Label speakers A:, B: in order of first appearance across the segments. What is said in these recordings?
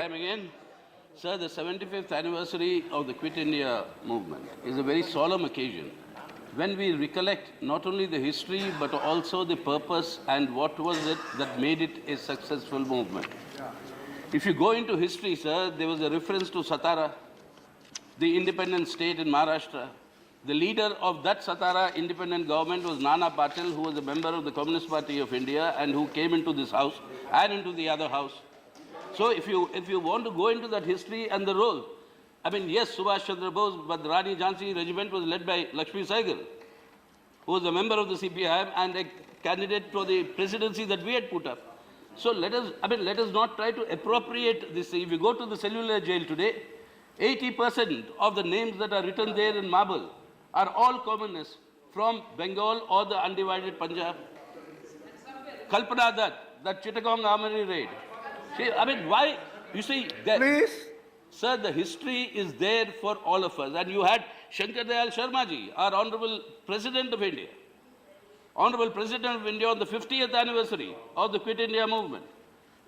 A: time again. Sir, the 75th anniversary of the Quit India movement is a very solemn occasion when we recollect not only the history but also the purpose and what was it that made it a successful movement. If you go into history, sir, there was a reference to Satara, the independent state in Maharashtra. The leader of that Satara independent government was Nana Patil, who was a member of the Communist Party of India and who came into this house and into the other house. So if you want to go into that history and the role, I mean, yes, Subhash Chandra Bose, but the Rani Jhansi regiment was led by Lakshmi Sehgal, who was a member of the CPIM and a candidate for the presidency that we had put up. So let us not try to appropriate this. If you go to the cellular jail today, 80% of the names that are written there in marble are all communists from Bengal or the undivided Punjab. Kalpana Dutt, that Chittagong armory raid. See, I mean, why? You see,
B: Please.
A: Sir, the history is there for all of us. And you had Shankar Dayal Sharma ji, our Honorable President of India. Honorable President of India on the 50th anniversary of the Quit India movement.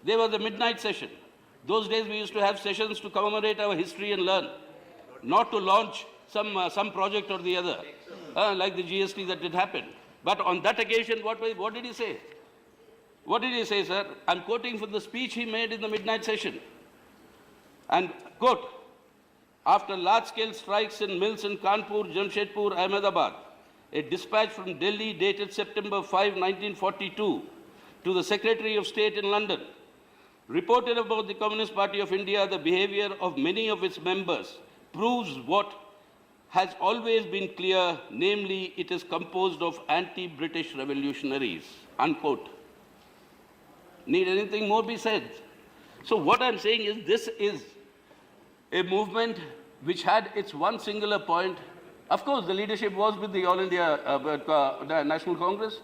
A: There was a midnight session. Those days we used to have sessions to commemorate our history and learn, not to launch some project or the other, like the GST that did happen. But on that occasion, what did he say? What did he say, sir? I'm quoting from the speech he made in the midnight session. And quote, after large-scale strikes in mills in Kanpur, Jamshedpur, Ahmedabad, a dispatch from Delhi dated September 5, 1942, to the Secretary of State in London, reported about the Communist Party of India, the behavior of many of its members proves what has always been clear, namely it is composed of anti-British revolutionaries, unquote. Need anything more be said? So what I'm saying is this is a movement which had its one singular point. Of course, the leadership was with the All India the National Congress.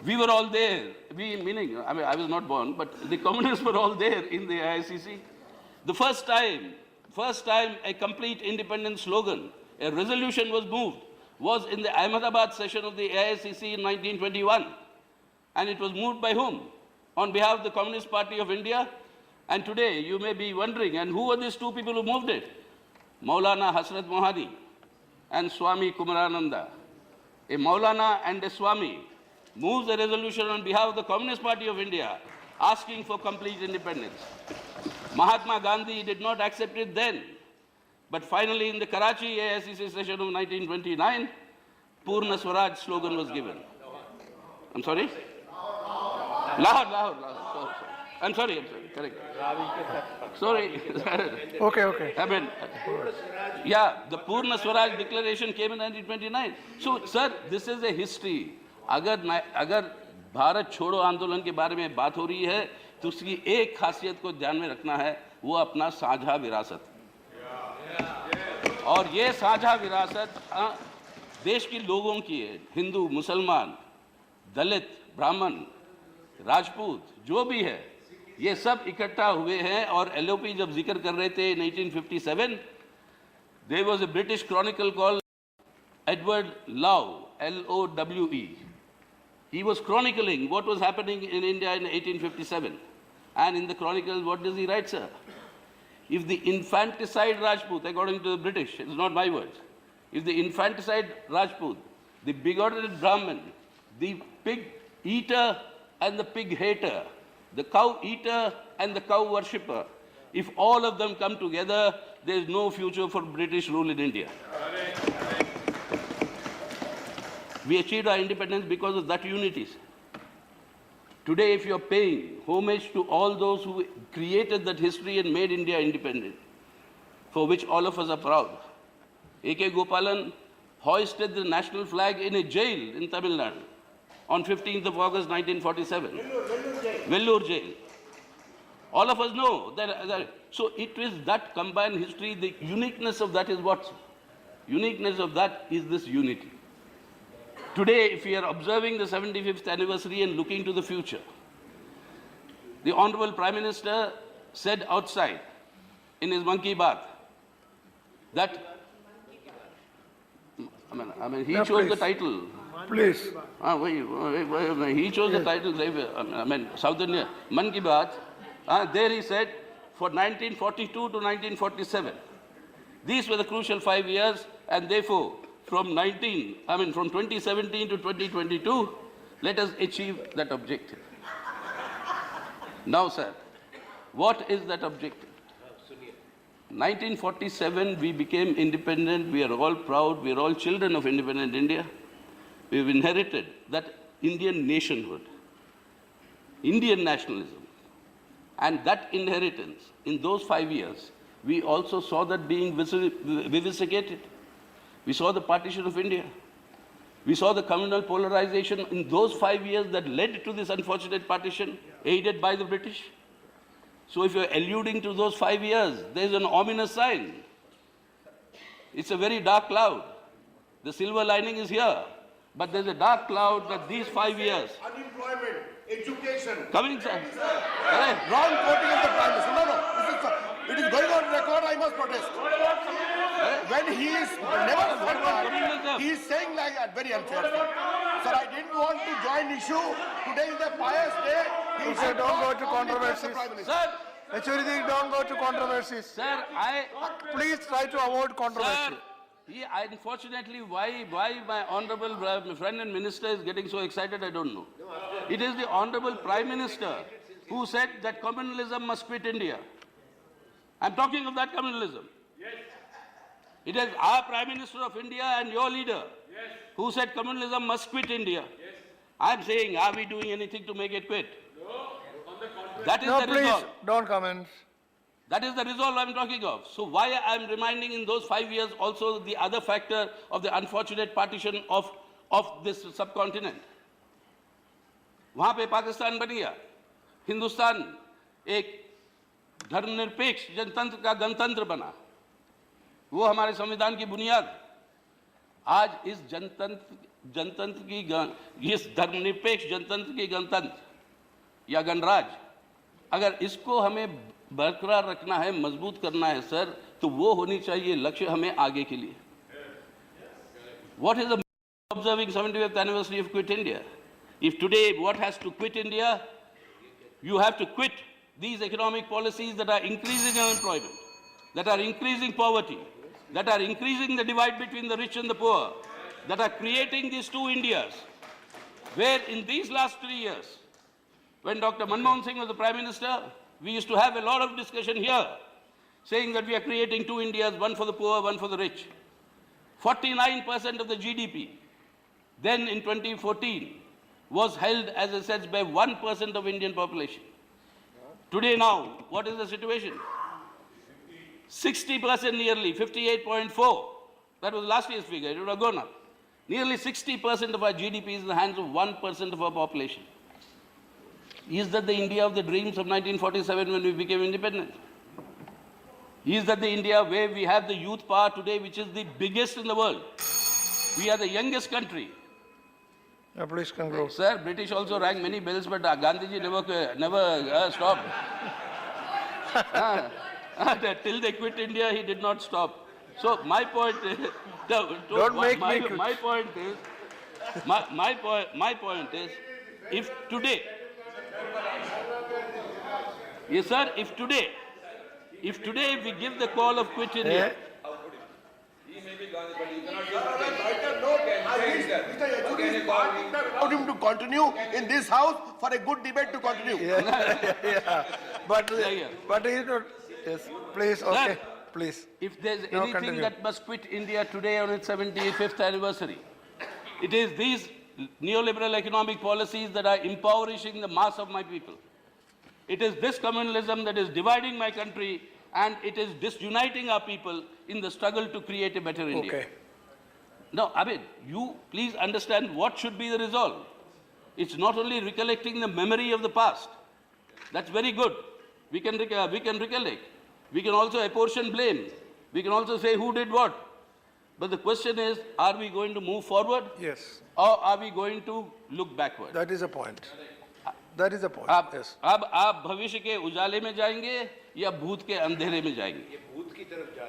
A: We were all there. Meaning, I mean, I was not born, but the communists were all there in the AICC. The first time a complete independence slogan, a resolution was moved, was in the Ahmedabad session of the AICC in 1921. And it was moved by whom? On behalf of the Communist Party of India. And today, you may be wondering, and who are these two people who moved it? Maulana Hasrat Mohani and Swami Kumarananda. A Maulana and a Swami moves a resolution on behalf of the Communist Party of India asking for complete independence. Mahatma Gandhi did not accept it then. But finally, in the Karachi AICC session of 1929, Purna Swaraj slogan was given. I'm sorry? Lahore. I'm sorry, correct. Sorry.
B: Okay.
A: I mean, yeah, the Purna Swaraj declaration came in 1929. So, sir, this is a history. अगर भारत छोड़ो आंदोलन के बारे में बात हो रही है तो उसकी एक खासियत को ध्यान में रखना है, वो अपना साझा विरासत। और ये साझा विरासत देश के लोगों की है, हिंदू, मुसलमान, दलित, ब्राह्मण, राजपूत, जो भी है, ये सब इकट्ठा हुए हैं। और एलओपी जब जिक्र कर रहे थे 1957, there was a British chronicle called Edward Lowe, L-O-W-E. He was chronicling what was happening in India in 1857. And in the chronicle, what does he write, sir? If the infanticide Rajput, according to the British, it's not my words, if the infanticide Rajput, the bigoted Brahmin, the pig eater and the pig hater, the cow eater and the cow worshipper, if all of them come together, there is no future for British rule in India. We achieved our independence because of that unity. Today, if you're paying homage to all those who created that history and made India independent, for which all of us are proud, A.K. Gopalan hoisted the national flag in a jail in Tamil Nadu on 15th of August 1947. Vellore jail. All of us know that. So it is that combined history, the uniqueness of that is what? Uniqueness of that is this unity. Today, if we are observing the 75th anniversary and looking to the future, the Honorable Prime Minister said outside in his Mann Ki Baat that, I mean, he chose the title.
B: Please.
A: He chose the title, I mean, South India, Mann Ki Baat. There he said, for 1942 to 1947. These were the crucial 5 years, and therefore, from 2017 to 2022, let us achieve that objective. Now, sir, what is that objective? 1947, we became independent. We are all proud. We are all children of independent India. We have inherited that Indian nationhood, Indian nationalism. And that inheritance, in those 5 years, we also saw that being vivisected. We saw the partition of India. We saw the communal polarization in those 5 years that led to this unfortunate partition, aided by the British. So if you're alluding to those 5 years, there's an ominous sign. It's a very dark cloud. The silver lining is here. But there's a dark cloud that these 5 years.
C: Unemployment, education.
A: Coming, sir. Correct.
C: Wrong quoting of the Prime Minister. No, no. It is going on record. I must protest. When he is never he is saying like that very unfair. Sir, I didn't want to join issue. Today is the pious day. He
B: Sir,
C: said
B: don't go
C: not
B: to
C: only
B: controversies.
C: the Prime Minister.
A: Sir,
B: Maturity, don't go to controversies.
A: sir,
B: Please try to avoid controversy.
A: Sir, unfortunately, why my honorable friend and minister is getting so excited, I don't know. It is the honorable Prime Minister who said that communalism must quit India. I'm talking of that communalism. Yes. It is our Prime Minister of India and your leader who said communalism must quit India. Yes. I'm saying, are we doing anything to make it quit? No, on the contrary. That is
B: No,
A: the
B: please,
A: resolve.
B: don't comment.
A: That is the resolve I'm talking of. So why I'm reminding in those 5 years also the other factor of the unfortunate partition of this subcontinent. वहाँ पे पाकिस्तान बन गया, हिंदुस्तान एक धर्मनिरपेक्ष जनतंत्र का गणतंत्र बना, वो हमारे संविधान की बुनियाद। आज इस इस धर्मनिरपेक्ष जनतंत्र की गणतंत्र या गणराज, अगर इसको हमें बरकरार रखना है, मजबूत करना है सर, तो वो होनी चाहिए लक्ष्य हमें आगे के लिए। What is the observing 75th anniversary of Quit India? If today what has to quit India, you have to quit these economic policies that are increasing unemployment, that are increasing poverty, that are increasing the divide between the rich and the poor, that are creating these two Indias, where in these last 3 years, when Dr. Manmohan Singh was the Prime Minister, we used to have a lot of discussion here, saying that we are creating two Indias, one for the poor, one for the rich. 49% of the GDP, then in 2014, was held as assets by 1% of Indian population. Today now, what is the situation? 60% nearly, 58.4. That was last year's figure, it would have gone up. Nearly 60% of our GDP is in the hands of 1% of our population. Is that the India of the dreams of 1947 when we became independent? Is that the India where we have the youth power today, which is the biggest in the world? We are the youngest country.
B: Please conclude.
A: Sir, British also rang many bells, but Gandhiji never stopped. Till they quit India, he did not stop. So my point is,
B: Don't make me quit.
A: my point is, my point is, if today, yes sir, if today we give the call of quit India,
C: Allowed him to continue in this house for a good debate to continue.
B: But
A: yeah.
B: he's not, yes, please, okay,
A: Sir,
B: please.
A: if there's
B: Now
A: anything
B: continue.
A: that must quit India today on its 75th anniversary, it is these neoliberal economic policies that are impoverishing the mass of my people. It is this communalism that is dividing my country, and it is disuniting our people in the struggle to create a better India.
B: Okay.
A: Now, Abid, you please understand what should be the resolve. It's not only recollecting the memory of the past. That's very good. We can recollect. We can also apportion blame. We can also say who did what. But the question is, are we going to move forward
B: Yes,
A: or are we going to look backward?
B: that is a point. That is a point, yes.
A: अब आप भविष्य के उजाले में जाएंगे या भूत के अंधेरे में जाएंगे?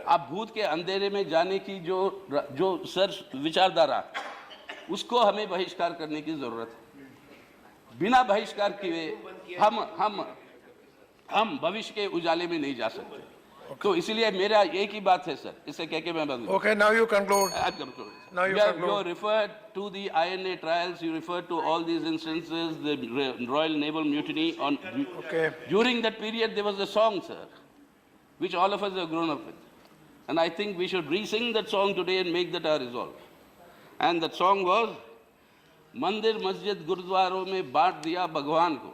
A: आप भूत के अंधेरे में जाने की जो सर विचारधारा, उसको हमें बहिष्कार करने की जरूरत है। बिना बहिष्कार किए हम हम भविष्य के उजाले में नहीं जा सकते। तो इसलिए मेरा एक ही बात है सर, इससे कह के मैं बंद करूं।
B: Okay, now you conclude.
A: I'm concluding.
B: Now you
A: You
B: conclude.
A: referred to the INA trials, you referred to all these instances, the Royal Naval Mutiny.
B: Okay.
A: During that period, there was a song, sir, which all of us have grown up with. And I think we should re-sing that song today and make that our resolve. And that song was, मंदिर मस्जिद गुरुद्वारों में बांट दिया भगवान को,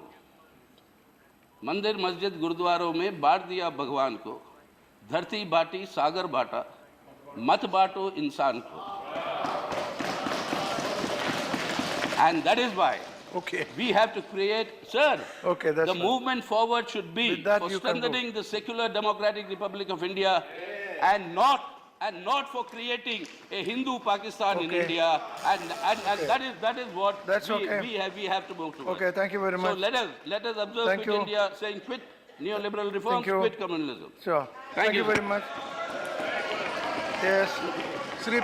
A: मंदिर मस्जिद गुरुद्वारों में बांट दिया भगवान को, धरती बाटी सागर बाटा, मत बांटो इंसान को. And that is why
B: Okay.
A: we have to create, sir,
B: Okay, that's
A: the
B: fine.
A: movement forward should be
B: With that
A: for
B: you conclude.
A: strengthening the secular democratic Republic of India and not for creating a Hindu Pakistan in
B: Okay.
A: India, and that is what
B: That's okay.
A: we have to move towards.
B: Okay, thank you very much.
A: So let us observe
B: Thank
A: Quit
B: you.
A: India, saying quit neoliberal reforms,
B: you.
A: quit communalism.
B: Sure. Thank you
A: you.
B: very much. Yes. Sri